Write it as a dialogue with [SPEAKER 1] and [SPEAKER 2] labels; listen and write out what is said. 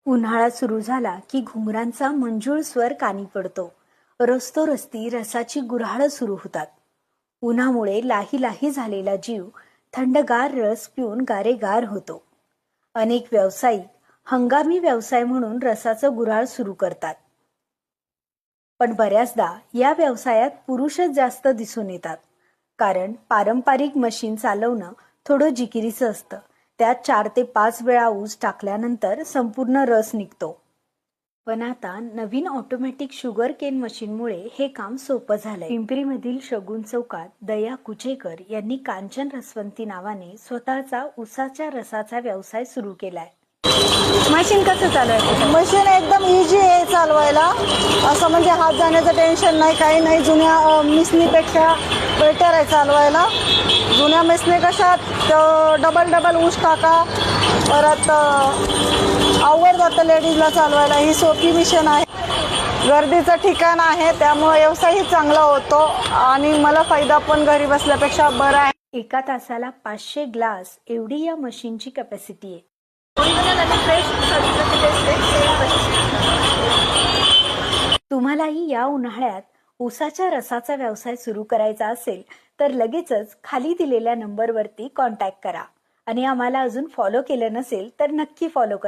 [SPEAKER 1] उन्हाळा सुरू झाला की घुंगरांचा मंजूळ स्वर कानी पडतो. रस्तोरस्ती रसाची गुऱ्हाळं सुरू होतात. उन्हामुळे लाही लाही झालेला जीव थंडगार रस पिऊन गारेगार होतो. अनेक व्यावसायिक हंगामी व्यवसाय म्हणून रसाचं गुऱ्हाळ सुरू करतात. पण बऱ्याचदा या व्यवसायात पुरुषच जास्त दिसून येतात. कारण पारंपरिक मशीन चालवणं थोडं जिकिरीचं असतं. त्यात 4 ते 5 वेळा ऊस टाकल्यानंतर संपूर्ण रस निघतो. पण आता नवीन ऑटोमॅटिक शुगर केन मशीनमुळे हे काम सोपं झालंय. पिंपरीमधील शगुन चौकात दया कुचेकर यांनी कांचन रसवंती नावाने स्वतःचा ऊसाच्या रसाचा व्यवसाय सुरू केलाय. मशीन कसं चालवायचं?
[SPEAKER 2] मशीन एकदम इझी आहे चालवायला. असं म्हणजे हात जाण्याचं टेन्शन नाही, काही नाही. जुन्या मिसनीपेक्षा बेटर आहे चालवायला. जुन्या मिसनी कशा डबल ऊस टाका, परत अवघड जातं लेडीजला चालवायला. ही सोपी मशीन आहे. गर्दीचं ठिकाण आहे, त्यामुळे व्यवसायही चांगला होतो आणि मला फायदा पण घरी बसल्यापेक्षा बरा आहे.
[SPEAKER 1] एका तासाला 500 ग्लास एवढी या मशीनची कॅपॅसिटी आहे. तुम्हालाही या उन्हाळ्यात ऊसाच्या रसाचा व्यवसाय सुरू करायचा असेल तर लगेचच खाली दिलेल्या नंबरवरती कॉन्टॅक्ट करा आणि आम्हाला अजून फॉलो केलं नसेल तर नक्की फॉलो करा.